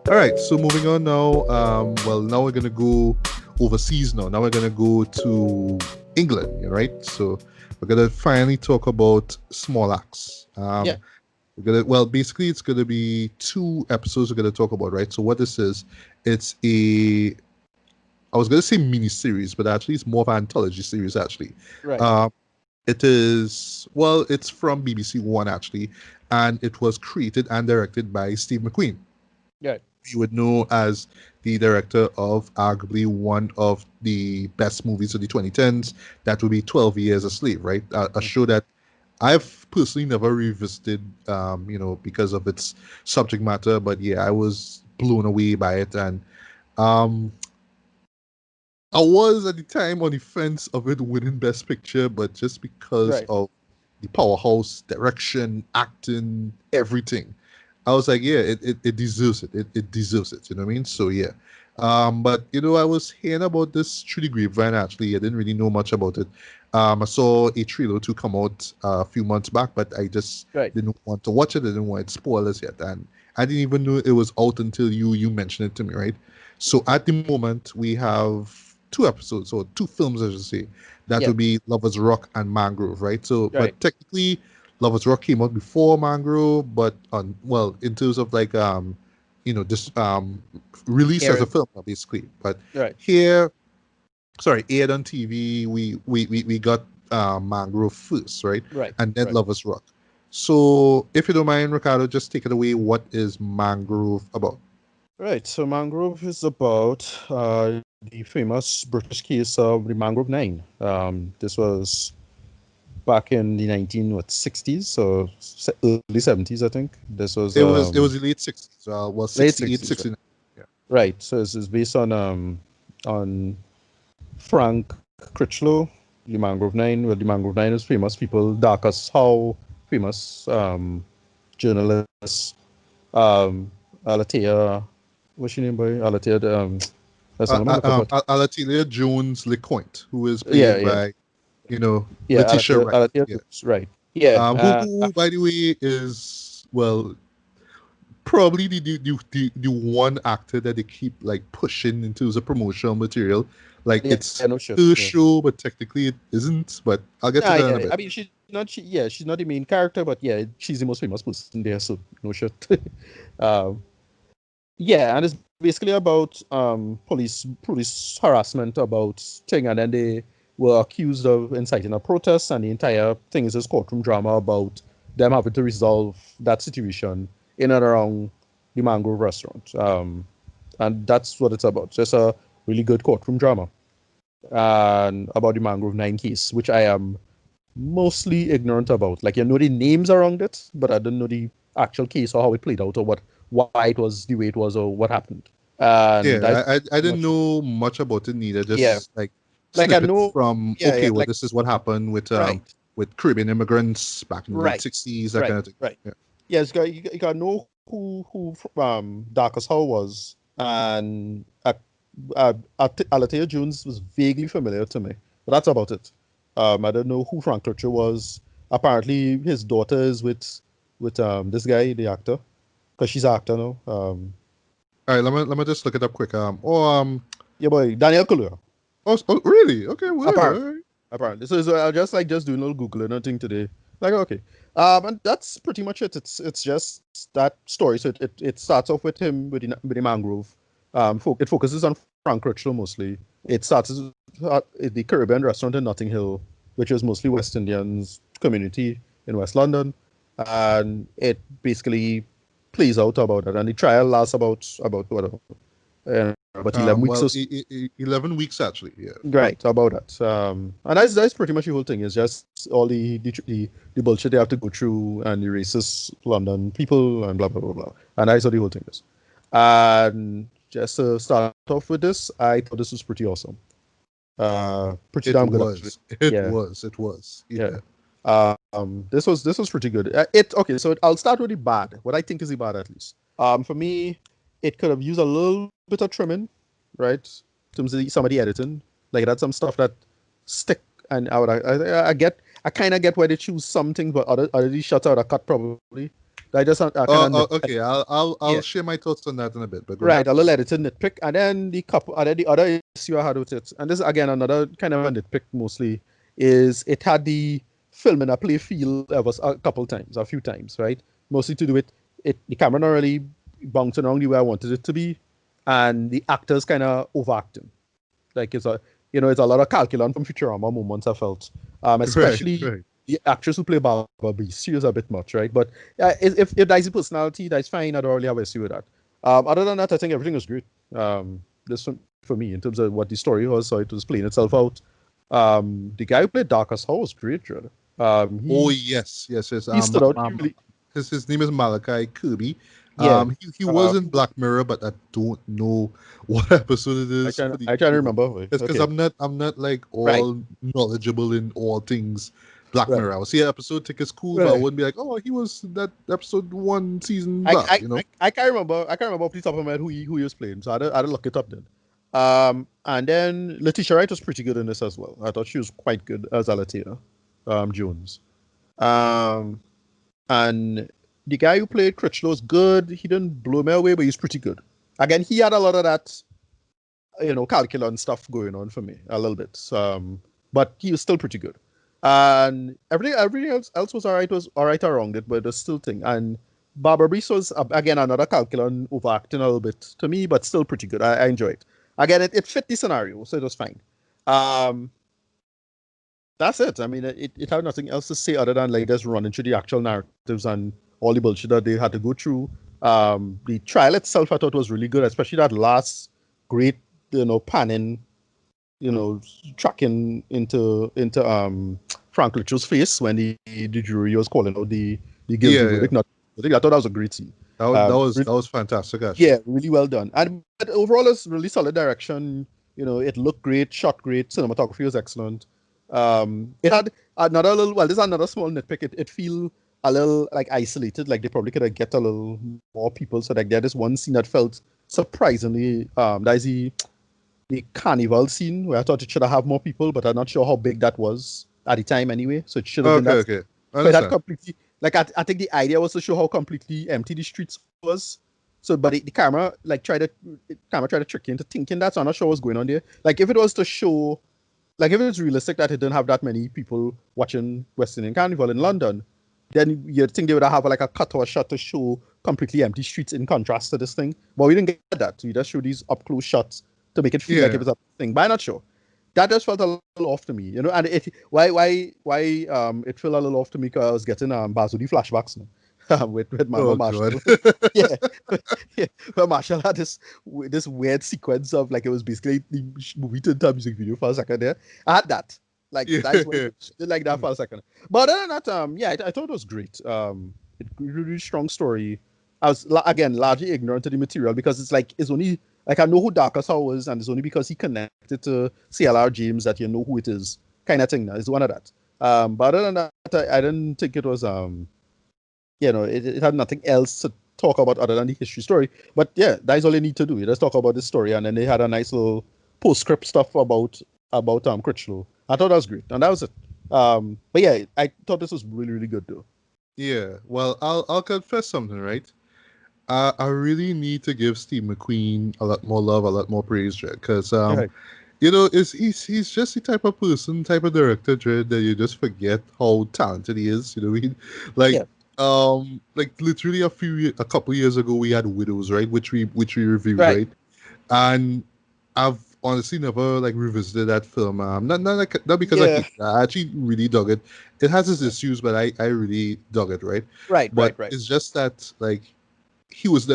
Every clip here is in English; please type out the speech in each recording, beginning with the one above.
All right, so moving on now. Well, now we're gonna go overseas. Now we're gonna go to England, right? So we're gonna finally talk about Small Axe. Yeah. Basically, it's gonna be 2 episodes we're gonna talk about, right? So what this is, it's I was gonna say mini series, but actually it's more of an anthology series. Actually, Right. it is it's from BBC One actually, and it was created and directed by Steve McQueen. Yeah. You would know as the director of arguably one of the best movies of the 2010s. That would be 12 Years a Slave, right? A show that I've personally never revisited, because of its subject matter. But yeah, I was blown away by it. And um, I was at the time on the fence of it winning Best Picture, but just because Right. of the powerhouse, direction, acting, everything, I was like, yeah, it deserves it. It deserves it. You know what I mean? So yeah. But I was hearing about this through the grapevine. Actually, I didn't really know much about it. I saw a trailer to come out a few months back, but I just Right. didn't want to watch it. I didn't want it spoilers yet, and I didn't even know it was out until you mentioned it to me, right? So at the moment, we have 2 episodes or 2 films, I should say. That Yeah. would be Lovers Rock and Mangrove, right? So, Right. but technically, Lovers Rock came out before Mangrove, but in terms of like just release as a Aaron. film, basically. But Right. here, sorry, aired on TV, we got Mangrove first, right? Right. And then Right. Lovers Rock. So, if you don't mind, Ricardo, just take it away. What is Mangrove about? Right. So Mangrove is about the famous British case of the Mangrove Nine. This was back in the 1960s, so early 70s, I think. This was It was the late 60s. late 68, 60s. Right. 69. Yeah. Right. So this is based on Frank Critchlow, the Mangrove Nine. Well, the Mangrove Nine is famous people. Darcus Howe, famous journalist. Alatea, what's your name, boy? Alatea. That's the one I'm looking for. Alatilia Jones-LeCointe, who is Yeah, played yeah, by, yeah. Letitia Wright. Alatea Yeah. Jones, right? Yeah. Who, by the way, is, well, probably the one actor that they keep like pushing into the promotional material. Like Yeah, it's no shit. her Yeah. show, but technically it isn't. But I'll get to Nah, that in a yeah. bit. I mean, she's not. She's not the main character, but yeah, she's the most famous person there. So no shit. um, yeah, and it's basically about police harassment about thing, and then they were accused of inciting a protest, and the entire thing is this courtroom drama about them having to resolve that situation in and around the Mangrove restaurant. And that's what it's about. Just a really good courtroom drama, and about the Mangrove Nine case, which I am mostly ignorant about. Like, the names around it, but I don't know the actual case or how it played out or why it was the way it was or what happened. And Yeah, that's I pretty didn't much, know much about it neither. yeah. Just like Like, I snippets know, from, yeah, okay, well, like, this is what happened right, with Caribbean immigrants back in the late right, 60s, that right, kind of thing. right. Yeah. Yeah, you got to know who Darcus Howe was, and Alatea Jones was vaguely familiar to me, but that's about it. I don't know who Frank Lutcher was. Apparently, his daughter is with this guy, the actor, because she's an actor now. All right, let me just look it up quick. Yeah, boy, Daniel Kaluuya. Really? Okay, word. All Apparently, right. apparently. So I just doing a little googling and thing today. Like, okay, and that's pretty much it. It's just that story. So it starts off with him with the Mangrove. It focuses on Frank Critchlow mostly. It starts at the Caribbean restaurant in Notting Hill, which is mostly West Indians community in West London, and it basically plays out about it. And the trial lasts about what, about 11 weeks or so. 11 weeks actually. Yeah. Right, about that. And that's pretty much the whole thing. It's just all the bullshit they have to go through and the racist London people and blah blah blah blah. And that's what the whole thing is. And just to start off with this, I thought this was pretty awesome. Pretty It damn good actually. was. It Yeah, was. It was. yeah. Yeah. This was pretty good. Okay. So I'll start with the bad. What I think is the bad, at least. For me, it could have used a little bit of trimming. right? In terms of some of the editing, like that's some stuff that stick, and I kind of get why they choose something, but other these shots out of cut probably. I just I kind of Okay. I'll yeah, share my thoughts on that in a bit, but go ahead. right. A little editing nitpick, and then the other issue I had with it, and this is again another kind of a nitpick mostly, is it had the film in a play feel a few times, right? Mostly to do with the camera not really bouncing around the way I wanted it to be, and the actors kind of overacting. Like it's a lot of calculon from Futurama moments I felt, Right, especially right. the actress who play Barbara Beast. She was a bit much, right? But if that's the personality, that's fine. I don't really have an issue with that. Other than that, I think everything was great. This for me in terms of what the story was, so it was playing itself out. The guy who played Darkest Hall was great, really. Oh He yes, yes, yes. he stood out. He really, His name is Malachi Kirby. yeah. He was in Black Mirror, but I don't know what episode it is for the I try to remember. because Okay, I'm not like right, all knowledgeable in all things Black right. Mirror. I will see an episode, think it's cool, but I Right. wouldn't be like, oh, he was that episode one season blah, you know? I can't remember. I can't remember off the top of my head who he was playing. So I had to look it up then. And then Letitia Wright was pretty good in this as well. I thought she was quite good as Alatina, Jones. Um, and the guy who played Critchlow is good. He didn't blow me away, but he's pretty good. Again, he had a lot of that, calculon stuff going on for me a little bit. But he was still pretty good. And everything else was all right around it, but there's still thing. And Barbara Breeze was again another calculon overacting a little bit to me, but still pretty good. I enjoy it. Again, it fit the scenario, so it was fine. Um, that's it. I mean, it had nothing else to say other than like just running through the actual narratives and all the bullshit that they had to go through. The trial itself I thought was really good, especially that last great, panning, tracking into Frank Littrell's face when the jury was calling out the guilty Yeah, yeah. verdict. Not, I thought that was a great scene. That was fantastic actually. Yeah, really well done. And but overall, it's really solid direction. It looked great, shot great, cinematography was excellent. It had another little. Well, there's another small nitpick. It feel a little like isolated. Like they probably could have get a little more people. So like there's one scene that felt surprisingly. That is the carnival scene where I thought it should have more people, but I'm not sure how big that was at the time anyway. So it should have been Okay, that. okay. I So it had understand. completely like I think the idea was to show how completely empty the streets was. So, but the camera tried to trick you into thinking that. So I'm not sure what's going on there. Like if it was to show, like if it was realistic that it didn't have that many people watching West Indian Carnival in London, then you'd think they would have like a cut or a shot to show completely empty streets in contrast to this thing. But we didn't get that. We just showed these up close shots to make it feel like Yeah. it was a thing. But I'm not sure. That just felt a little off to me, and it why it felt a little off to me because I was getting Bazudi flashbacks now, with Mama Oh god. Marshall. Yeah, yeah. But Marshall had this weird sequence of like it was basically the movie to the music video for a second there. I had that. Like that's what Yeah. did like that for a second. But other than that, yeah, I thought it was great. It really strong story. I was again largely ignorant to the material because it's only like I know who Darkest Hour is, and it's only because he connected to CLR James that you know who it is, kind of thing. Now it's one of that. But other than that, I didn't think it was it had nothing else to talk about other than the history story. But yeah, that's all you need to do. You just talk about the story, and then they had a nice little postscript stuff about Critchlow. I thought that was great, and that was it. But yeah, I thought this was really really good though. Yeah. Well, I'll confess something, right? I really need to give Steve McQueen a lot more love, a lot more praise, because Right. he's just the type of person, type of director, Dre, that you just forget how talented he is. You know what I mean? Like Yeah. literally a couple years ago we had Widows, right? Which we reviewed, Right. right? And I've honestly never like revisited that film. Not because I Yeah. hate it. I actually really dug it. It has its issues, but I really dug it, right? Right. But Right. Right. it's just that like he was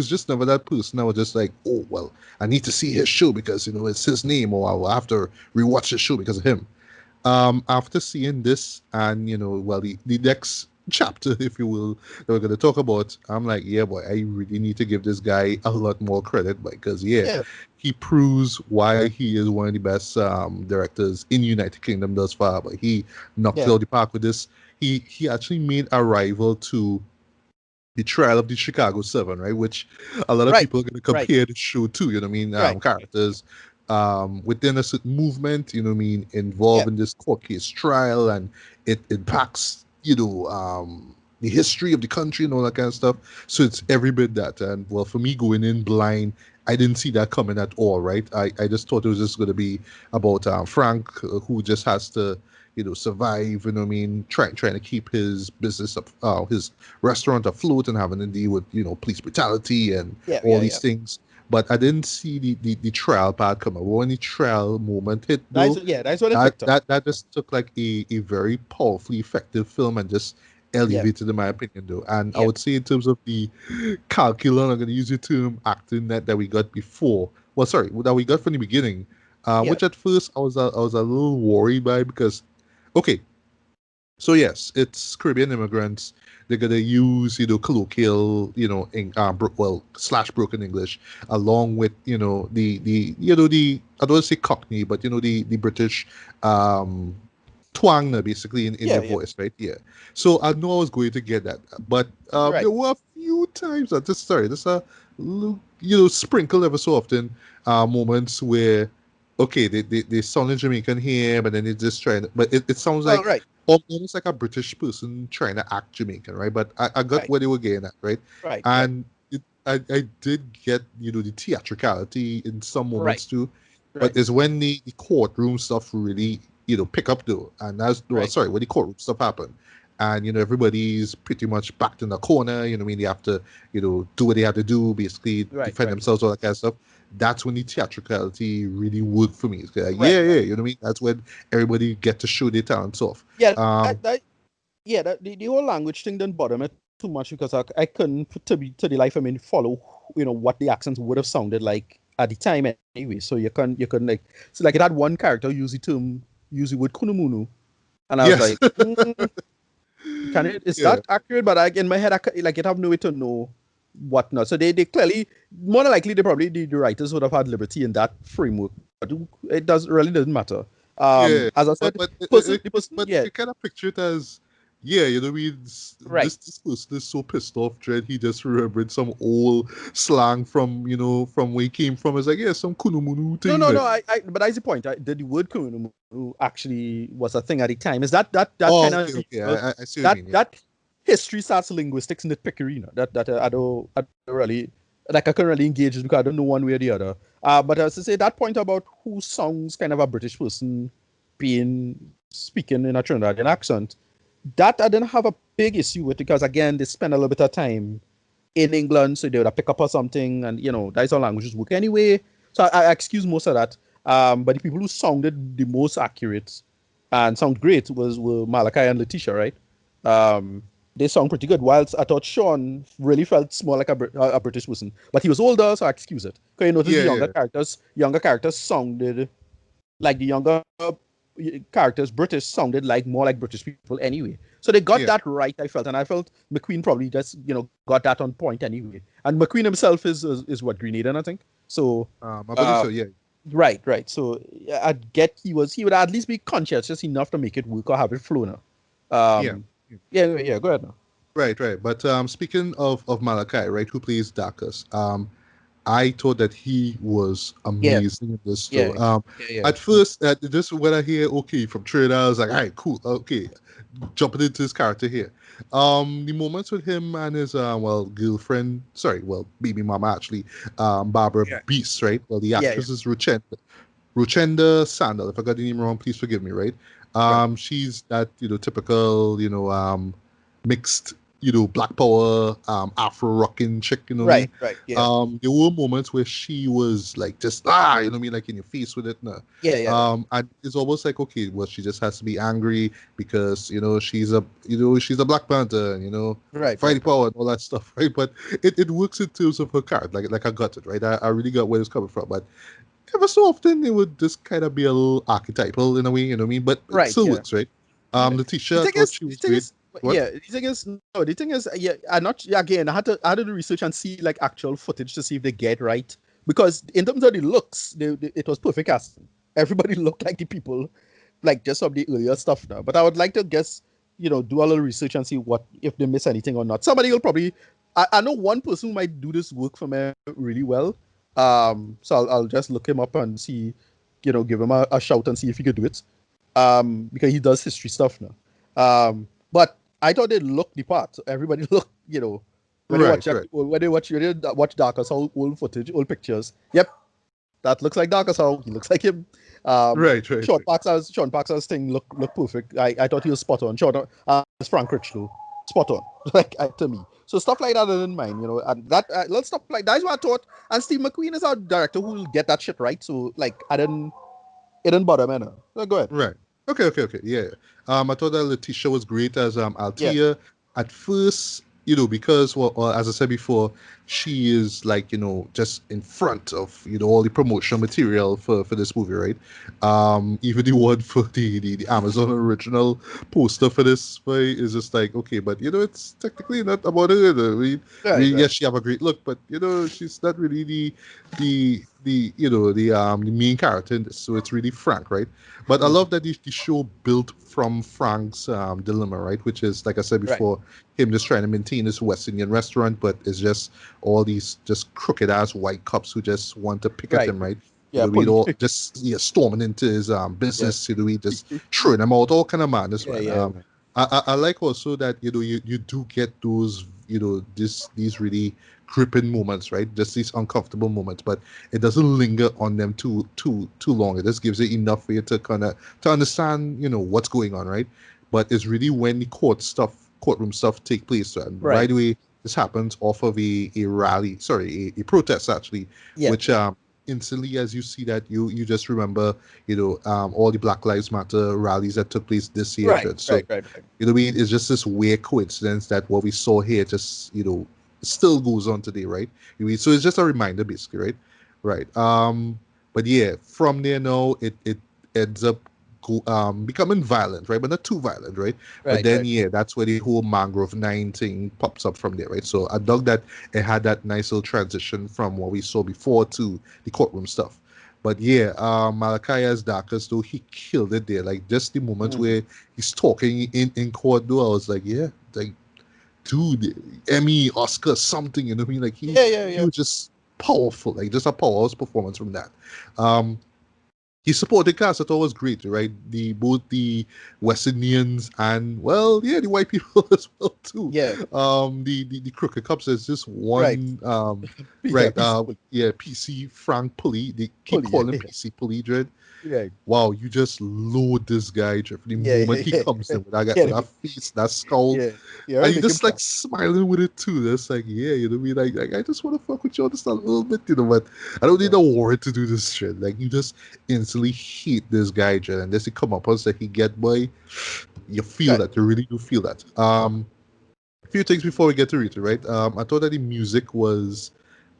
just never that person. I was just like, oh well, I need to see his show because it's his name, or I will have to rewatch the show because of him. After seeing this and well, the next chapter, if you will, that we're going to talk about, I'm like, yeah, boy, I really need to give this guy a lot more credit because yeah, Yeah. he proves why he is one of the best directors in United Kingdom thus far. But he knocked it Yeah. out the park with this. He actually made a rival to the trial of the Chicago Seven, right? Which a lot of Right, people are going to right, compare the show to, you know what I mean? right. Characters within a certain movement, you know what I mean, Yeah, involved in this court case trial, and it impacts, the history of the country and all that kind of stuff. So it's every bit that. And well, for me going in blind, I didn't see that coming at all, right? I just thought it was just going to be about Frank, who just has to, survive, you know what I mean, trying to keep his business up, his restaurant afloat, and having to deal with, police brutality and yeah, all yeah, these yeah. things. But I didn't see the trial part come up. When the trial moment hit, That's though, yeah, that's what it that picked up. that that just took like a very powerfully effective film and just Yeah, elevated in my opinion, though. And I yeah, would say in terms of the calculus, I'm going to use the term acting that we got before. Well, sorry, that we got from the beginning, yeah, which at first I was a little worried by, because okay, so yes, it's Caribbean immigrants. They're gonna use, colloquial, slash broken English, along with, the I don't want to say Cockney, but the British um twang, basically, in yeah, their yeah. voice, right? Yeah. So I know I was going to get that, but Right. there were a few times that this a sprinkle ever so often moments where they sound Jamaican here, but then they just trying to, but it sounds Well, like right, almost like a British person trying to act Jamaican, right? But I got right, where they were getting at, right? right, right, And I did get, the theatricality in some right, moments too, but right, it's when the courtroom stuff really, pick up, though. And that's, well, right, sorry, when the courtroom stuff happen. And, everybody's pretty much backed in the corner, you know what I mean? They have to, do what they have to do, basically right, defend right, themselves, all that kind of stuff. That's when the theatricality really worked for me. It's like, right, yeah, right. you know what I mean? That's when everybody get to show their talents off. Yeah, Um, yeah, the whole language thing didn't bother me too much because I couldn't to the life of me follow what the accents would have sounded like at the time anyway. So you couldn't like, so like it had one character use the word kunumunu, and I was yes. like, can it is Yeah. that accurate? But like in my head, like it have no way to know what not. So they clearly, more than likely, they probably the writers would have had liberty in that framework, but it doesn't matter. Yeah, As I but said, but the person, but yeah, you kind of picture it as, yeah, you know what I mean. right. This person is so pissed off, Dread. He just remembered some old slang from, from where he came from. It's like, yeah, some kunumunu No, thing. no, Like, no. But that's the point. The word "kunumu" actually was a thing at the time. Is that kind oh, of okay, okay, I see what you that mean. Yeah, that history starts linguistics nitpickery. That I don't really like. I couldn't really engage it because I don't know one way or the other. But as I say, that point about who sounds kind of a British person being speaking in a Trinidadian accent, that I didn't have a big issue with because again, they spend a little bit of time in England, so they would have pick up on something, and that's how languages work anyway. So I excuse most of that. But the people who sounded the most accurate and sound great were Malachi and Letitia, right? They sound pretty good. Whilst I thought Sean really felt more like a British person, but he was older, so I excuse it. Because you notice the yeah, yeah, younger characters sounded like the younger characters, British, sounded like more like British people anyway. So they got yeah. that right, I felt, and I felt McQueen probably just got that on point anyway. And McQueen himself is what, Grenadian, I think. So I believe uh, so. Yeah, right, right. So yeah, I'd get he would at least be conscientious enough to make it work or have it flow now. yeah. Yeah, yeah. Go ahead now. Right, right. But speaking of Malachi, right, who plays Dacus, I thought that he was Yeah, amazing in this yeah, show. yeah, yeah. At first, just when I hear okay from trailer, I was like, all right, cool, okay, jumping into his character here. The moments with him and his girlfriend, sorry, well, baby mama actually, Barbara Yeah, Beast, right? Well, the yeah, yeah. actress is Ruchenda Sandal. If I got the name wrong, please forgive me, right? Right, She's that, typical, mixed, black power, Afro rocking chick, you know what I mean? right, right. Yeah, There were moments where she was like just you know what I mean, like in your face with it. No. yeah, yeah. And it's almost like, okay, well, she just has to be angry because she's a Black Panther, and Right, right, fighting power and all that stuff, right? But it works in terms of her card, like I got it, right? I really got where it's coming from, but ever so often it would just kind of be a little archetypal in a way, you know what I mean? But it right. still Yeah. works, right? Yeah. Letitia, I thought she The was thing great. is, What? yeah, the thing is, no, the thing is, yeah, I not again. I had to do research and see like actual footage to see if they get right because in terms of the looks, it was perfect casting. Everybody looked like the people, like just of the earlier stuff now. But I would like to guess, do a little research and see what if they miss anything or not. Somebody will probably I know one person who might do this work for me really well. So I'll just look him up and see, give him a shout and see if he could do it. Because he does history stuff now. But I thought they looked the part. Everybody looked, when they Right, watch right, watch Darkest Hour, old footage, old pictures. Yep, that looks like Darkest Hour. He looks like him. right, right, right. Sean Parker's thing look perfect. I thought he was spot on. Sean, as Frank Rich though, spot on. Like to me. So stuff like that I didn't mind, and that little stuff like that is what I thought. And Steve McQueen is our director who will get that shit right. So like it didn't bother me. No. So go ahead. Right. Okay, okay, okay. Yeah. I thought that Letitia was great as Yeah. Althea. At first, because well, as I said before, she is like, just in front of, all the promotional material for this movie, right? Even the one for the Amazon original poster for this movie is just like, okay, but it's technically not about her. Right. Yes, Right. she have a great look, but she's not really the main character in this. So it's really Frank, right? But I Mm. love that the show built from Frank's dilemma, right? Which is, like I said Right. before, him just trying to maintain this West Indian restaurant, but it's just all these just crooked ass white cops who just want to pick at Right. him, right? Yeah. We Police. all just storming into his Yeah. business, we just throwing him out, all kind of madness, Yeah. man. Yeah. Man. I like also that you do get those these really gripping moments, right? Just these uncomfortable moments, but it doesn't linger on them too long. It just gives it enough for you to kind of to understand what's going on, right? But it's really when the courtroom stuff take place. And Right. right away, this happens off of a rally, sorry, a protest actually, Yeah. which instantly as you see that you just remember all the Black Lives Matter rallies that took place this year. Right. So Right. Right. Right. what I mean? It's just this weird coincidence that what we saw here just, still goes on today, right? So it's just a reminder, basically, right? Right. But yeah, from there now, it ends up becoming violent, right? But not too violent, right? But Right. then, Right. yeah, that's where the whole Mangrove 9 thing pops up from there, right? So I dug that it had that nice little transition from what we saw before to the courtroom stuff. But yeah, Malachi as Darkest, though, he killed it there. Like, just the moment Mm. where he's talking in court, though, I was like, yeah, like, dude, Emmy, Oscar, something, you know what I mean? Like, Yeah. Yeah. he Yeah. was just powerful, like, just a powerhouse performance from that. Um, he supported cast. I thought was great, right? Both the West Indians and well, yeah, the white people as well too. Yeah. The crooked cops. There's just Right. one Yeah. right PC yeah, PC Frank Pulley. They keep pulley. Yeah. calling him Yeah. PC Pulley Dread. Right. Wow, you just load this guy, Jeff. The Yeah. moment Yeah. he Yeah. comes in with that guy, Yeah. with that face, that skull, Yeah. Yeah. and I'll you make him just like cry. smiling with it too. That's like, yeah, you know what I mean? Like I just want to fuck with you just a little bit, but I don't need Yeah. a warrant to do this shit. Like you just instantly hate this guy, Jen, and this he come up once that he get by, you feel Right. that. You really do feel that. A few things before we get to Rita, right? I thought that the music was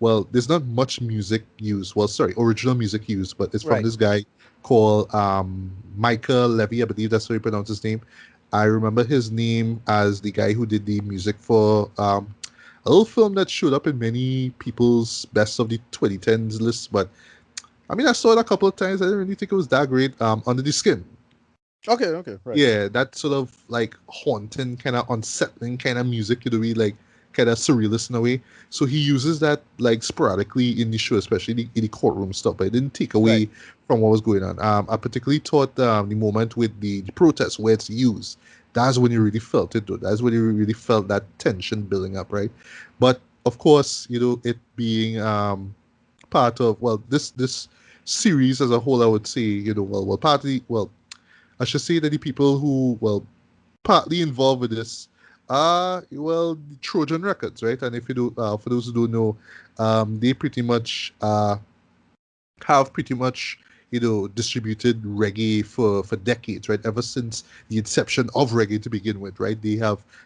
well, there's not much music used. Well, sorry, original music used, but it's from Right. this guy called Micah Levy, I believe that's how you pronounce his name. I remember his name as the guy who did the music for a little film that showed up in many people's best of the 2010s list, but I mean, I saw it a couple of times. I didn't really think it was that great. Under the Skin. Okay. Okay. Right. Yeah, that sort of like haunting, kind of unsettling kind of music, like kind of surrealist in a way. So he uses that like sporadically in the show, especially in the courtroom stuff. But it didn't take Right. away from what was going on. I particularly thought the moment with the protest where it's used, that's when you really felt it, though. That's when you really felt that tension building up, right? But of course, it being part of this series as a whole, I would say, partly I should say that the people who, partly involved with this are, the Trojan Records, right? And if you do, for those who don't know, they pretty much have pretty much, distributed reggae for decades, right? Ever since the inception of reggae to begin with, right? They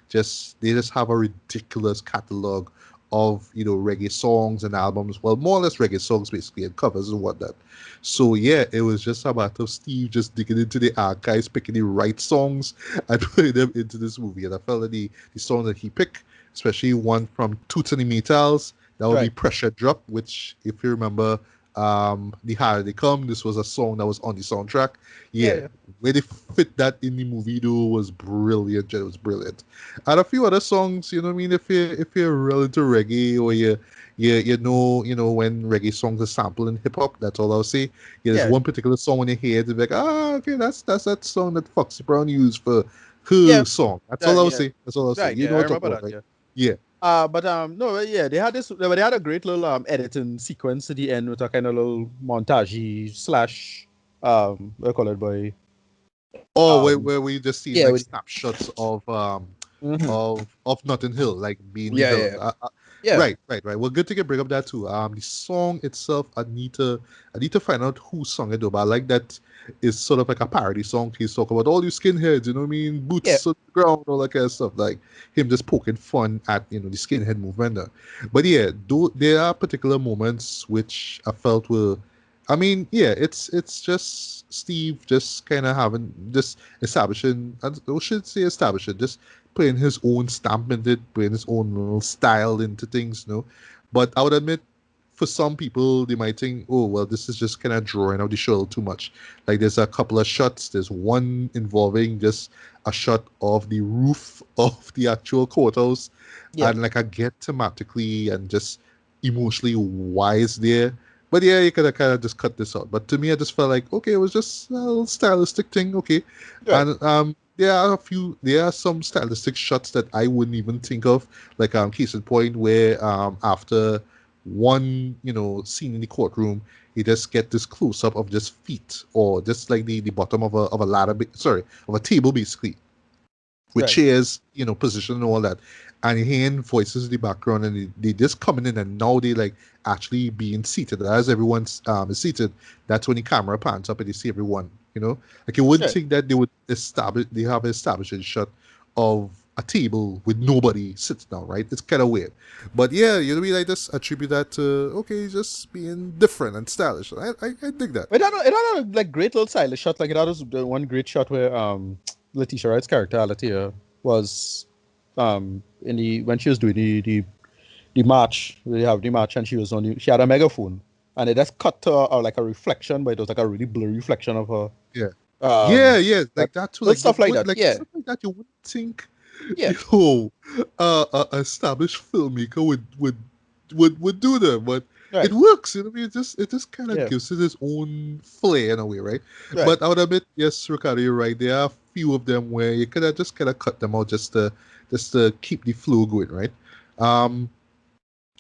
just have a ridiculous catalog of reggae songs and albums, well, more or less reggae songs basically, and covers and whatnot. So yeah, it was just a matter of Steve just digging into the archives, picking the right songs and putting them into this movie. And I felt that the song that he picked, especially one from Toots and the Metals, that would be Right. Pressure Drop, which if you remember, The Harder They Come. This was a song that was on the soundtrack. Yeah, Yeah, yeah. where they fit that in the movie though was brilliant. It was brilliant. And a few other songs, you know what I mean? If you're real into reggae or you know when reggae songs are sampled in hip hop, that's all I'll say. Yeah, there's Yeah, one particular song when you hear it, it's like, okay, that's that song that Foxy Brown used for yeah, her song. That's all I'll yeah. say. That's all I'll say. Right, You know yeah, I what I'm talking remember about, that. right? Yeah. Yeah. But no, yeah, they had this. They had a great little editing sequence at the end with a kind of little montage slash what do you call it, boy? Oh, where, Um, where we just seeing yeah, like snapshots mhm. of Notting Hill, like being the Yeah, hill. yeah, yeah, Right. Well, good thing you bring up that too. The song itself, I need to find out who sung it though. But I like that it's sort of like a parody song. He's talking about all you skinheads, you know what I mean? yeah, Boots on the ground, all that kind of stuff. Like him just poking fun at the skinhead movement. But yeah, there are particular moments which I felt were. I mean, yeah, it's just Steve just kind of having just establishing. I should say establishing, just putting his own stamp into it, putting his own little style into things, But I would admit, for some people, they might think, oh, well, this is just kind of drawing out the show too much. Like, there's a couple of shots. There's one involving just a shot of the roof of the actual courthouse, yeah. and like I get thematically and just emotionally why it's there. But yeah, you could have kind of just cut this out. But to me, I just felt like, okay, it was just a little stylistic thing, okay. Right. And there are some stylistic shots that I wouldn't even think of, like case in point where after one scene in the courtroom, you just get this close up of just feet or just like the bottom of a ladder, sorry, of a table basically, with Right. chairs, position and all that. And hearing voices in the background, and they just coming in, and now they like actually being seated. As everyone's is seated, that's when the camera pans up and you see everyone. Like you wouldn't Right. think that they have established a shot of a table with nobody sits down, right? It's kind of weird, but yeah, we like just attribute that to okay, just being different and stylish. I dig that. It had a like great little stylish shot. Like it had this the one great shot where Letitia Wright's character Alatia was in the when she was doing the march. They have the march, and she had a megaphone, and it just cut to like a reflection, but it was like a really blurry reflection of her. Yeah. Yeah, Um, yeah, that like that too. little Like you stuff like would that. like Yeah, stuff like that. You wouldn't think, yeah, you know, a established filmmaker would do that, but it right, works. You know, what I mean, it just kind of yeah, gives it its own flair in a way, right? right, But I would admit, yes, Ricardo, you're right. There are a few of them where you could have just kind of cut them out just to keep the flow going, right? Um,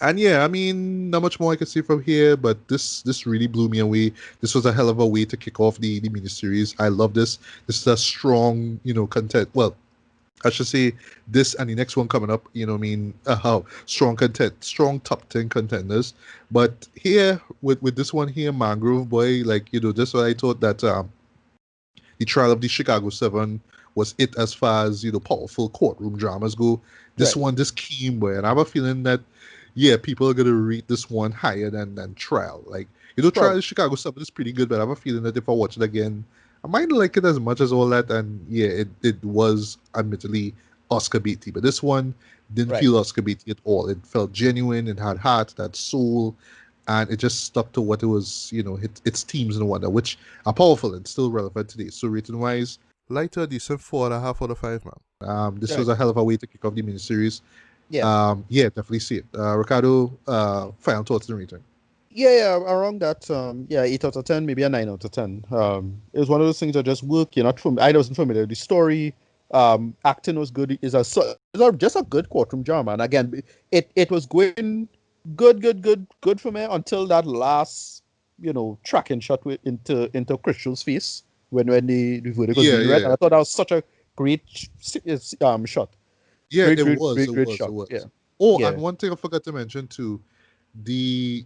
and yeah, I mean, not much more I can say from here, but this really blew me away. This was a hell of a way to kick off the miniseries. I love this. This is a strong, content. Well, I should say this and the next one coming up, what I mean, how strong content, strong top 10 contenders. But here with this one here, Mangrove boy, like, just what I thought that the trial of the Chicago Seven was it as far as powerful courtroom dramas go. This right. one just came where, and I have a feeling that yeah, people are gonna rate this one higher than Trial. Like Trial Probably of Chicago Seven is pretty good, but I have a feeling that if I watch it again, I might not like it as much as all that. And yeah, it was admittedly Oscar beatty, but this one didn't right. feel Oscar beatty at all. It felt genuine. It had heart, that soul, and it just stuck to what it was, its themes and whatnot, which are powerful and still relevant today. So rating wise, lighter, decent 4.5 out of 5, man. This was Right. a hell of a way to kick off the miniseries. Yeah. Yeah, definitely see it. Ricardo, final thoughts and rating. Yeah, around that. Yeah, 8 out of 10, maybe a 9 out of 10. It was one of those things that just work. You're not from. I wasn't familiar with the story. Acting was good. Just a good courtroom drama. And again, it was going good for me until that last, tracking shot into Crystal's face when the verdict was Yeah, being read. yeah, And I thought that was such a great shot. yeah. Great, It great, was, great, it great was, it shot. Yeah, was. Oh, yeah, and one thing I forgot to mention too, the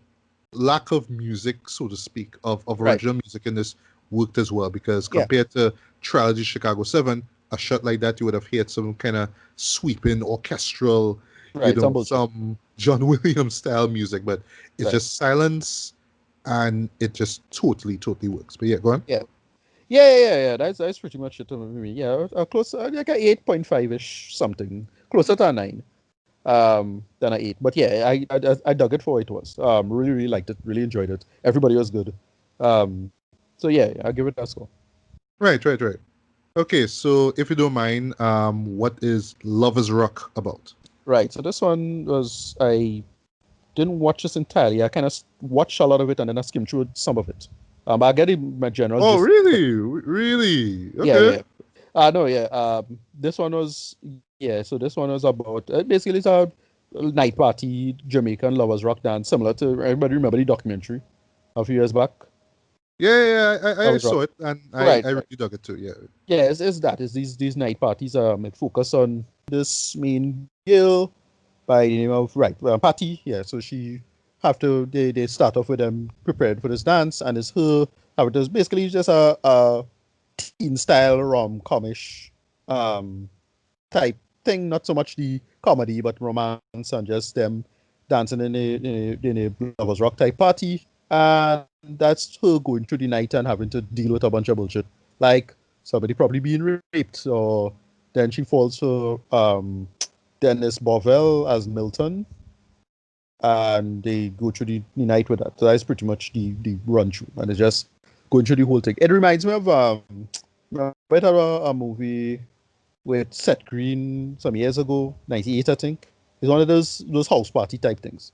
lack of music, so to speak, of right. original music in this worked as well because Yeah, compared to Trilogy Chicago 7, a shot like that you would have heard some kind of sweeping orchestral, right. Some bullshit. some John Williams style music, but it's Right. just silence and it just totally works. But yeah, go on. Yeah. Yeah. That's pretty much it for me. Yeah, close like a 8.5 ish something, closer to a 9. than I ate. But yeah, I dug it for what it was. Really, really liked it. Really enjoyed it. Everybody was good. So yeah, I'll give it that score. Right, right, right. Okay, so if you don't mind, what is Lovers Rock about? Right. So this one was I didn't watch this entirely. I kind of watched a lot of it and then I skimmed through some of it. I get my general Oh, gist. really? Really? Yeah, Okay. yeah. No, yeah. This one was yeah. So this one was about basically it's a night party Jamaican lovers rock dance, similar to everybody remember the documentary a few years back. Yeah, yeah, I Lovers rock. saw it and Right, I right. really dug it too. Yeah. Yeah, it's that. It's these night parties. It focus on this main girl by the name of Patty. Yeah, so she have to they start off with them prepared for this dance, and it's her. How it is basically just a teen style rom comish um type thing. Not so much the comedy, but romance and just them dancing in a lovers rock type party, and that's her going through the night and having to deal with a bunch of bullshit, like somebody probably being raped, or then she falls for Dennis Bovell as Milton, and they go through the night with that. So that's pretty much the run through, and it's just going through the whole thing. It reminds me of a movie with Seth Green some years ago, 98, I think. It's one of those house party type things.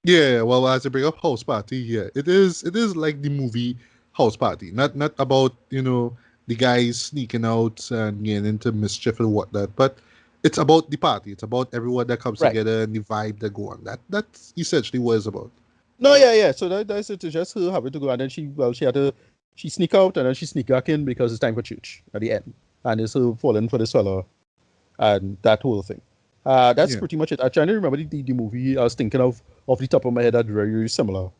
Yeah, well, as I bring up House Party, yeah, it is like the movie House Party. Not about, the guys sneaking out and getting into mischief and whatnot, but it's about the party. It's about everyone that comes Right. together and the vibe that go on. That's essentially what it's about. No, yeah, yeah. So that's it. It's just her having to go, and then she sneak out, and then she sneak back in because it's time for church at the end, and it's her falling for this fella and that whole thing. That's Yeah. pretty much it. I'm trying to remember the movie I was thinking of off the top of my head that very, very similar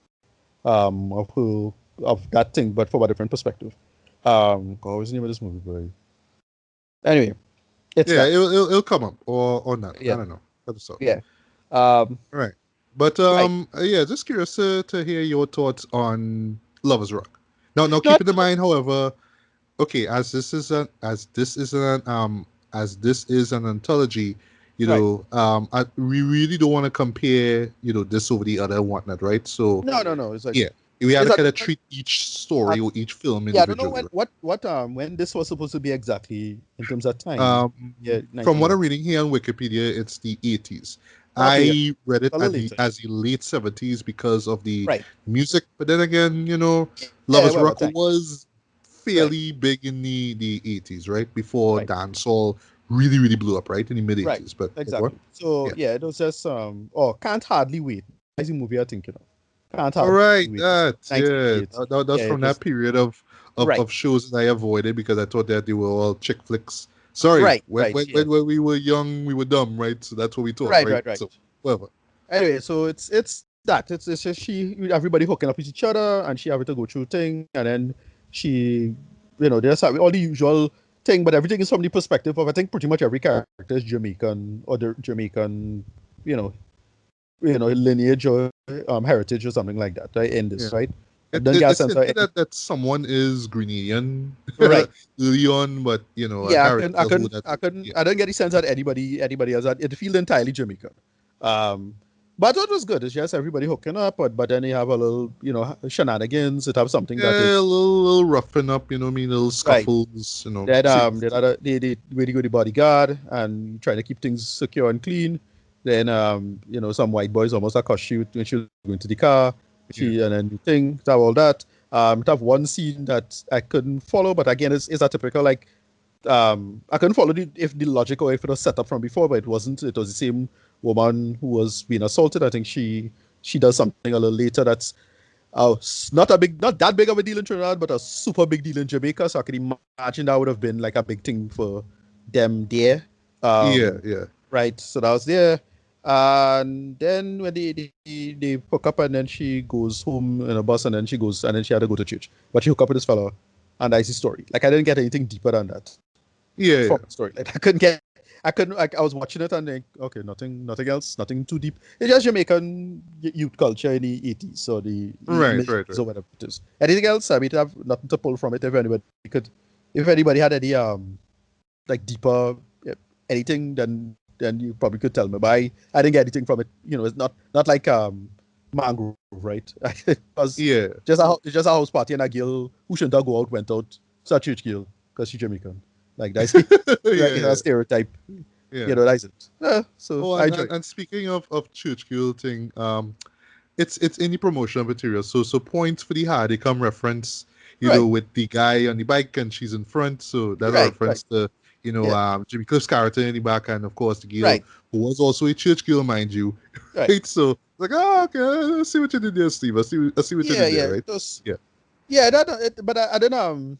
of her of that thing, but from a different perspective. God, what's the name of this movie, boy? Anyway, it's Yeah, that. it'll come up or not. I Yeah, don't know. That's all. yeah. Um, Right. But right. yeah, just curious to hear your thoughts on Lovers Rock. Now Not keeping in mind, however, okay, as this is an anthology, right. we really don't want to compare, this over the other and whatnot, right? So No, no, no. It's like yeah, we had to it's a kind of different. treat each story Uh, or each film yeah, I don't know individually, when right? when this was supposed to be exactly in terms of time. Yeah, From what 1980. I'm reading here on Wikipedia, it's the 80s. Okay, I read it a at little the later. as the late 70s because of the Right. music, but then again, Yeah, Lovers well, Rock thanks. was Right, fairly big in the 80s, right? Before right, dancehall really, really blew up, right? In the mid right. 80s. But what? Exactly. So Yeah. yeah, it was just oh, can't hardly wait. That's the movie I think Can't All hardly right, wait. that yeah, 1988. that's Yeah, it from that was period of right, shows that I avoided because I thought that they were all chick flicks. Sorry, right, right. Yeah, when we were young, we were dumb, right? So that's what we thought, right, right? right, right. So whatever. Anyway, so it's that. It's just everybody hooking up with each other, and she having to go through thing, and then she, there's all the usual thing, but everything is from the perspective of I think pretty much every character is Jamaican or the Jamaican, you know, lineage or heritage or something like that, right? In Yeah. this, right? I don't get a It's sense of hinted any. that someone is Grenadian Right. early on, but I Yeah, I can't couldn't, really I tell who couldn't, that I is. couldn't, Yeah. I don't get the sense that anybody else. It feels entirely Jamaican. Um, but it was good. It's just everybody hooking up, but then you have a little, shenanigans. It have something that Yeah, a is little roughing up, what I mean, little right. scuffles, That serious. they really go the bodyguard and trying to keep things secure and clean. Then some white boys almost accost you when she was going to the car. Yeah. And then thing have all that. It have one scene that I couldn't follow, but again, it's a typical like I couldn't follow if the logic or if it was set up from before, but it wasn't. It was the same woman who was being assaulted. I think she does something a little later that's not that big of a deal in Trinidad, but a super big deal in Jamaica. So I can imagine that would have been like a big thing for them there. Yeah, Um, yeah. right. So that was there. And then when they hook up and then she goes home in a bus and then she had to go to church. But she hooked up with this fellow and that's the story. Like I didn't get anything deeper than that Yeah, from yeah. the story. Like I couldn't like I was watching it and like okay, nothing else, nothing too deep. It's just Jamaican youth culture in the 80s or the Right, mid right, 80s right. or whatever it is. Anything else? I mean, I have nothing to pull from it. If anybody had any like deeper anything, then then you probably could tell me. But I didn't get anything from it. It's not like Mangrove, right? It was Yeah. it's just a house party, and a girl who shouldn't have go out went out. It's a church girl because she's Jamaican. Like that's Yeah, it's a yeah, stereotype. yeah. That's it. So Oh, I and, enjoy and, it. and speaking of church girl thing, it's in the promotional material. So points for the hard they come reference, Right, with the guy on the bike and she's in front. So that's a right. reference to, Yeah, Jimmy Cliff's character in the back, and of course the girl right, who was also a church girl, mind you. right. Right? So like, oh, okay, I see what you did there, Steve. I see what you Yeah, did there, yeah. right? Those, Yeah. yeah. But I don't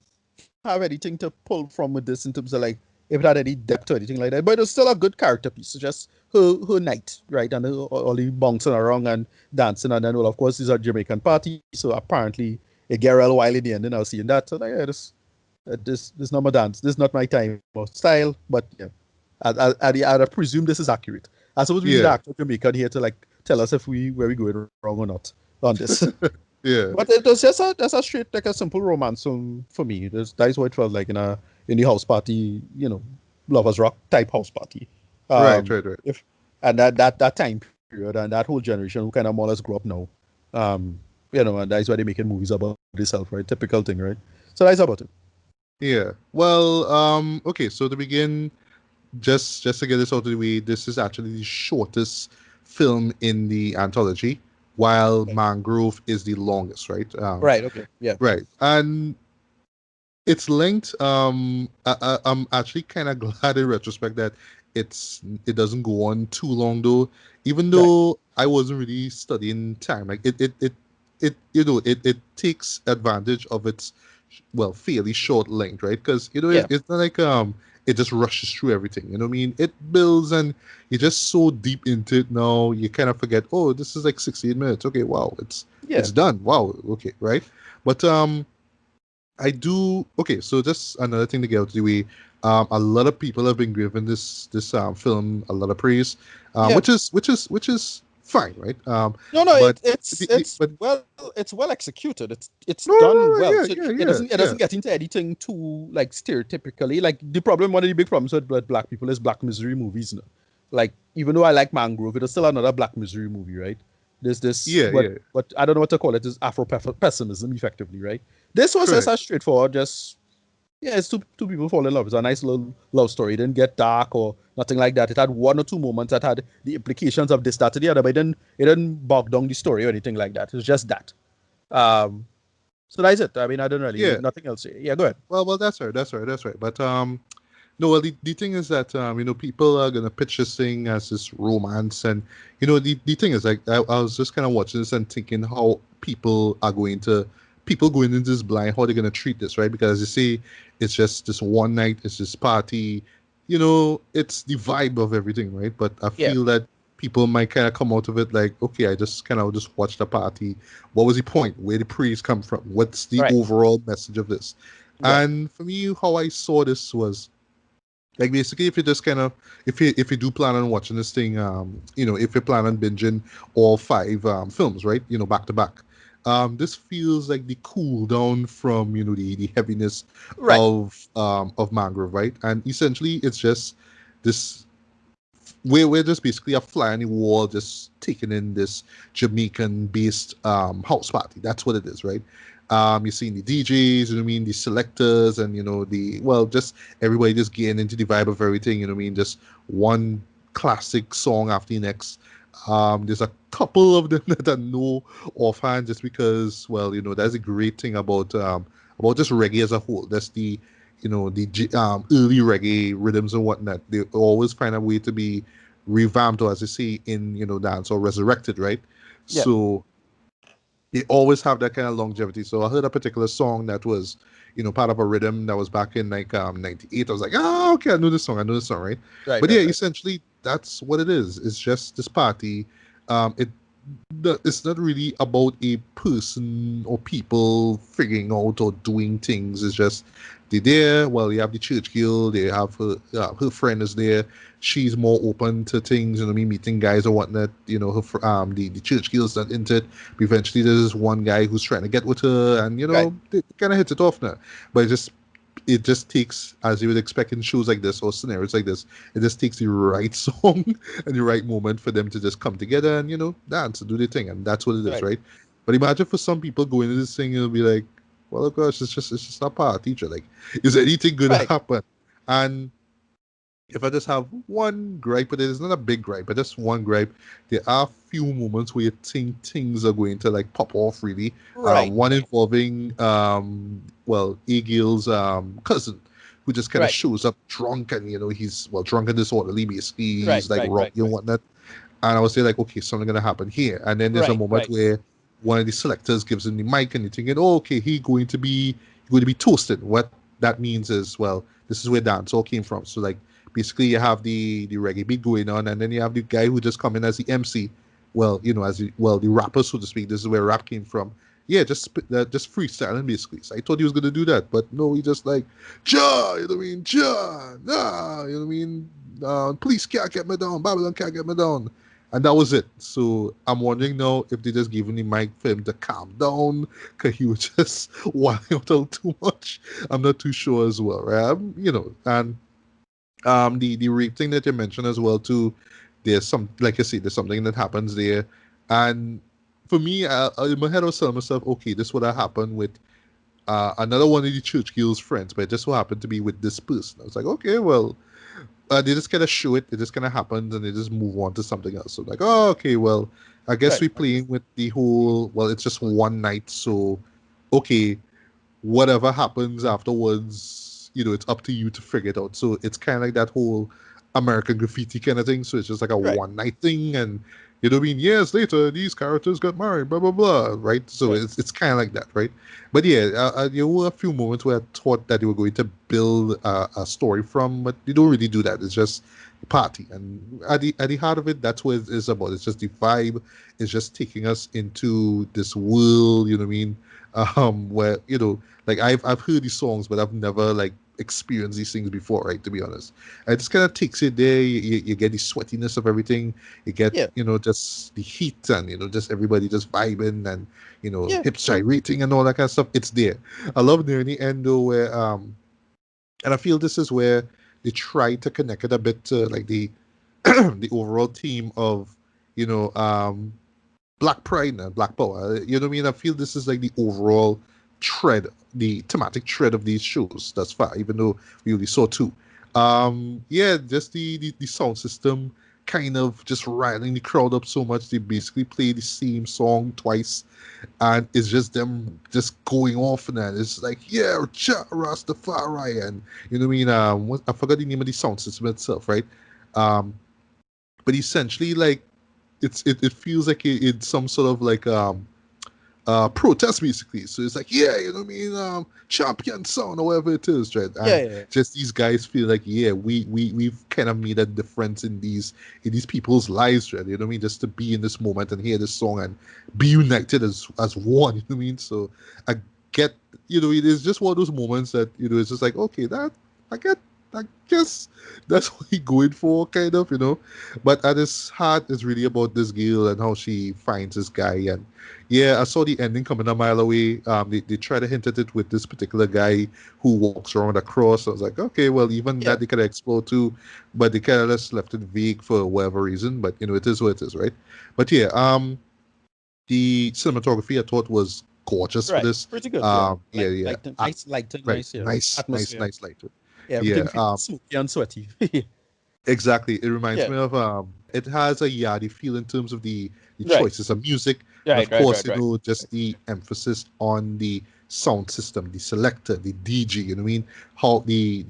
have anything to pull from with this in terms of like if it had any depth or anything like that. But it's still a good character piece. It's just her night, right? And all the bouncing around and dancing, and then well, of course, it's a Jamaican party, so apparently it get real wild in the end. And I was seeing that, so like, yeah, this not my dance. This is not my time or style. But yeah, I'd presume this is accurate. I suppose we need an Yeah. actor Jamaican here to like tell us if where we going wrong or not on this. Yeah. But it was just that's a straight like a simple romance song for me. That is what it felt like in the house party, lovers rock type house party. Right, Um, right, right. if and that time period and that whole generation who kind of more or less grew up now. Um, and that's why they're making movies about themselves, right? Typical thing, right? So that's about it. Yeah. Well, okay, so to begin, just to get this out of the way, this is actually the shortest film in the anthology, while Right. Mangrove is the longest, right? Right. Okay. Yeah. Right. And its length, I'm actually kind of glad in retrospect that it doesn't go on too long though, even Right. though I wasn't really studying time. Like it takes advantage of its fairly short length, right? Because Yeah. it's not like it just rushes through everything. You know what I mean? It builds and you're just so deep into it now, you kind of forget, oh, this is like 16 minutes. Okay, wow, Yeah. it's done. Wow, okay, right? But I do. Okay, so just another thing to get out of the way. A lot of people have been giving this film a lot of praise, Yeah. which is fine, right? No. But but It's well executed. It's no, no, done no, well. yeah, So yeah, it yeah, doesn't it yeah, doesn't get into anything too like stereotypically. Like one of the big problems with black people is black misery movies. Like even though I like Mangrove, it is still another black misery movie, right? There's this yeah, yeah. what I don't know what to call it is Afro pessimism, effectively, right? This was just Correct. as straightforward, just yeah, it's two people fall in love. It's a nice little love story. It didn't get dark or nothing like that. It had one or two moments that had the implications of this, that, and the other, but it didn't bog down the story or anything like that. It was just that. Um, so that's it. I mean, I don't really Yeah. nothing else. Yeah, go ahead. Well, that's right, that's right, that's right. But no, well, the thing is that people are gonna pitch this thing as this romance, and the thing is like I was just kind of watching this and thinking how people going into this blind, how they're gonna treat this, right? Because as you say, it's just this one night, it's this party, it's the vibe of everything, right? But I Yeah, feel that people might kind of come out of it like, okay, I just kind of just watched the party. What was the point? Where the praise come from? What's the right. overall message of this? Yeah, And for me, how I saw this was like basically if you just kind of if you do plan on watching this thing, if you plan on binging all five films, right, back to back, this feels like the cool down from the heaviness right. of Mangrove, right? And essentially it's just this we're just basically a fly on the wall, just taking in this Jamaican based house party. That's what it is, right? You're seeing the DJs, you know what I mean, the selectors, and just everybody just getting into the vibe of everything, you know what I mean, just one classic song after the next. There's a couple of them that I know offhand just because, well, that's a great thing about just reggae as a whole. That's the early reggae rhythms and whatnot. They always find a way to be revamped, or as they say in dance, or resurrected, right? Yeah, So they always have that kind of longevity. So I heard a particular song that was part of a rhythm that was back in like 98. I was like, oh, okay, I know this song, right? right, But yeah, right, right. essentially that's what it is. It's just this party. It's not really about a person or people figuring out or doing things. It's just they're there. Well, you have the church girl. They have her friend is there. She's more open to things. You know, me meeting guys or whatnot. The church girl's not into it. But eventually, there's this one guy who's trying to get with her, and Right. they kind of hit it off now. But it's just it just takes, as you would expect in shows like this or scenarios like this, it just takes the right song and the right moment for them to just come together and dance and do their thing, and that's what it is, Right. right? But imagine for some people going into this thing, it'll be like, well, of course, it's just a part, teacher. Like, is anything going to Right. happen? And if I just have one gripe, but it's not a big gripe, but just one gripe, there are few moments where you think things are going to like pop off really. Right. One involving well, Egil's cousin, who just kind of Right. shows up drunk, and he's well drunk and disorderly. Basically, Right. he's like Right. Right. rocky and Right. whatnot. And I was there like, okay, something gonna happen here. And then there's a Right. moment Right. where one of the selectors gives him the mic, and you're thinking, oh, okay, he going to be toasted. What that means is, well, this is where dancehall came from. So like, basically, you have the reggae beat going on, and then you have the guy who just come in as the MC. Well, the rapper, so to speak. This is where rap came from. Yeah, just freestyling basically. So I thought he was gonna do that, but no, he just like, Ja, you know what I mean, Ja, nah, you know what I mean. Police can't get me down. Babylon can't get me down. And that was it. So I'm wondering now if they just gave him the mic for him to calm down, because he was just wilding out too much. I'm not too sure as well, right? And the rape thing that you mentioned as well too. There's some, like I said, there's something that happens there, and for me, in my head I was telling myself, okay, this would have happened with another one of the church girl's friends, but it just so happened to be with this person. I was like, okay, well, they just kind of show it. It just kind of happens, and they just move on to something else. So like, oh, okay, well, I guess Right. we're playing with the whole. Well, it's just one night, so okay, whatever happens afterwards, it's up to you to figure it out. So it's kind of like that whole American Graffiti kind of thing. So it's just like a Right. one night thing, and what I mean, years later, these characters got married, blah blah blah, right? So Right. it's kind of like that, right? But yeah, there were a few moments where I thought that they were going to build a story from, but they don't really do that. It's just party, and at the heart of it, that's what it's about. It's just the vibe. It's just taking us into this world. You know what I mean? Where like I've heard these songs, but I've never like experienced these things before, right? To be honest, it just kind of takes you there. You get the sweatiness of everything. You get Yeah. just the heat, and just everybody just vibing, and Yeah. hips gyrating and all that kind of stuff. It's there. I love near the end though, where and I feel this is where they try to connect it a bit to like the the overall theme of you know um Black Pride and Black Power. You know what I mean? I feel this is like the overall thread, the thematic thread of these shows thus far, even though we only saw two. Yeah, just the sound system kind of just riling the crowd up so much. They basically play the same song twice, and it's just them just going off and that. It's like, yeah, Jah Rastafari, and you know what I mean? I forgot the name of the sound system itself, right? Um, but essentially, like, it feels like it's some sort of like protest basically. So it's like, yeah, you know what I mean, champion sound or whatever it is, right? Yeah. And Yeah. just these guys feel like, yeah, we've kind of made a difference in these people's lives, right? You know what I mean? Just to be in this moment and hear this song and be united as one, you know what I mean? So I get, it is just one of those moments that, it's just like, okay, that I get, I guess that's what he going for, kind of, but at his heart is really about this girl and how she finds this guy. And yeah, I saw the ending coming a mile away. They try to hint at it with this particular guy who walks around a cross. I was like, okay, well, even Yeah. that they could explore too, but they kind of just left it vague for whatever reason. But it is what it is, right? But yeah, the cinematography I thought was gorgeous for Right. this. Pretty good. Yeah. Yeah, yeah, Nice, light and right, nice. Yeah. nice, nice, Atmosphere. nice light. Yeah. Yeah, Everything feels smoky and sweaty. exactly. It reminds Yeah. me of it has a yardie feel in terms of the Right. choices of music, and Right. of Right. course, Right. Right. just the emphasis on the sound system, the selector, the DJ, you know what I mean? How the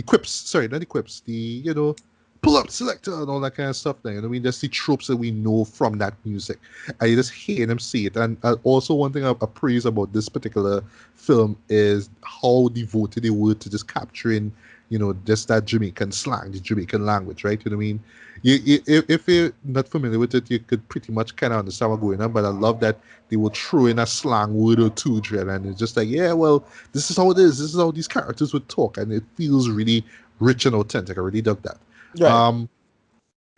quips, sorry, not the quips, the pull up selector and all that kind of stuff there. You know what I mean? Just the tropes that we know from that music. I just hear them say it. And also one thing I praise about this particular film is how devoted they were to just capturing just that Jamaican slang, the Jamaican language, right? You know what I mean? If you're not familiar with it, you could pretty much kind of understand what's going on. But I love that they would throw in a slang word or two, Dred, and it's just like, yeah, well, this is how it is. This is how these characters would talk, and it feels really rich and authentic. I really dug that. Right. Um,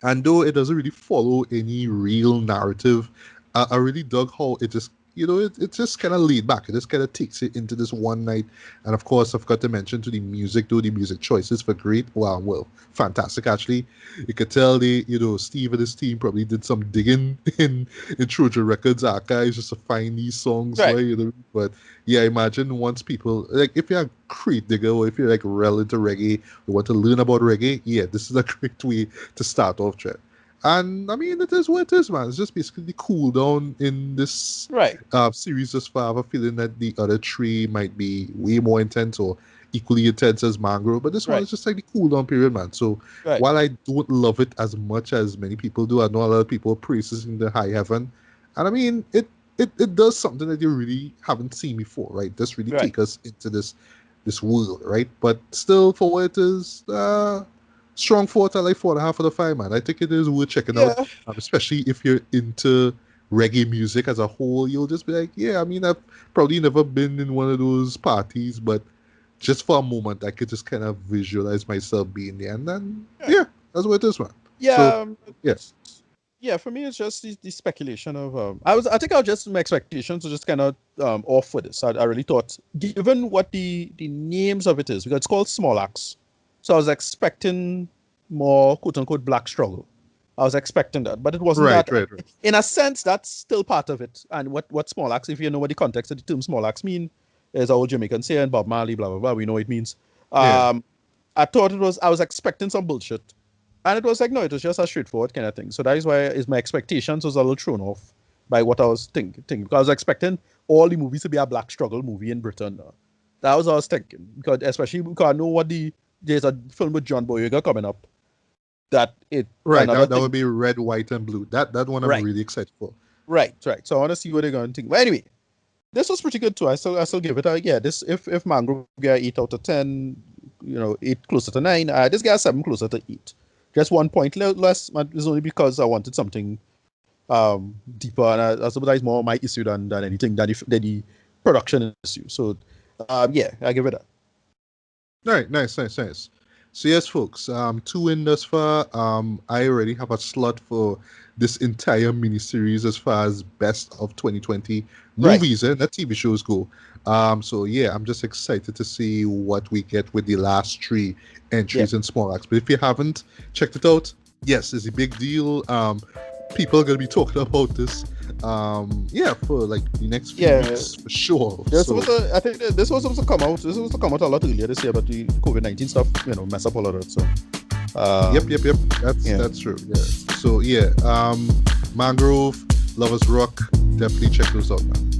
and though it doesn't really follow any real narrative, I really dug how it just it just kind of laid back. It just kind of takes it into this one night. And of course, I've got to mention to the music, though, the music choices were great. Wow, well, fantastic, actually. You could tell Steve and his team probably did some digging in Trojan Records archives just to find these songs, Right. right? But yeah, imagine once people, like, if you're a crate digger or if you're like real into reggae, you want to learn about reggae, yeah, this is a great way to start off, Chet. And I mean, it is what it is, man. It's just basically the cool down in this Right. series thus far. I have a feeling that the other three might be way more intense or equally intense as Mangrove, but this one Right. is just like the cool down period, man. So Right. while I don't love it as much as many people do, I know a lot of people praises in the high heaven, and I mean, it does something that you really haven't seen before, right? Just really Right. take us into this world, right? But still, for what it is, strong 4 out of like 4.5 out of 5, man. I think it is worth checking out, Yeah. especially if you're into reggae music as a whole. You'll just be like, yeah, I mean, I've probably never been in one of those parties, but just for a moment, I could just kind of visualize myself being there. And then, Right. yeah, that's what it is, man. So, Yeah. yeah. Yeah, for me, it's just the speculation of. I think I was just my expectations were just kind of off for this. I really thought, given what the names of it is, because it's called Small Axe, so I was expecting more quote unquote black struggle. I was expecting that, but it wasn't Right, that. right, right. In a sense, that's still part of it. And what Small Axe, if you know what the context of the term Small Axe mean, is our Jamaican saying Bob Marley, blah blah blah. We know what it means. Yeah. Um, I thought it was. I was expecting some bullshit. And it was like, no, it was just a straightforward kind of thing. So that is why is my expectations was a little thrown off by what I was thinking. Because I was expecting all the movies to be a black struggle movie in Britain. That was what I was thinking. Because especially because I know there's a film with John Boyega coming up. That it Right. another That would thing. be red, white, and blue. That one I'm Right, really excited for. right. So I want to see what they're going to think. But anyway, this was pretty good too. I still give it a yeah. This if Mangrove get 8 out of 10, 8 closer to 9. This guy 7 closer to 8. Just 1 point less. But it's only because I wanted something deeper, and I suppose that's more my issue than anything than the production issue. So yeah, I give it that. All right, nice. So yes, folks, 2 in thus far. I already have a slot for this entire miniseries as far as best of 2020 Right. movies and not TV shows go. So yeah, I'm just excited to see what we get with the last 3 Yeah. entries in Small Axe. But if you haven't checked it out, yes, it's a big deal. People are gonna be talking about this. Yeah, for like the next few Yeah. weeks for sure. This So was I think this was supposed to come out. This was supposed to come out a lot earlier this year, but the COVID-19 stuff, mess up all of that. So. yep. That's true. Yeah. So yeah, Mangrove, Lovers Rock, definitely check those out, man.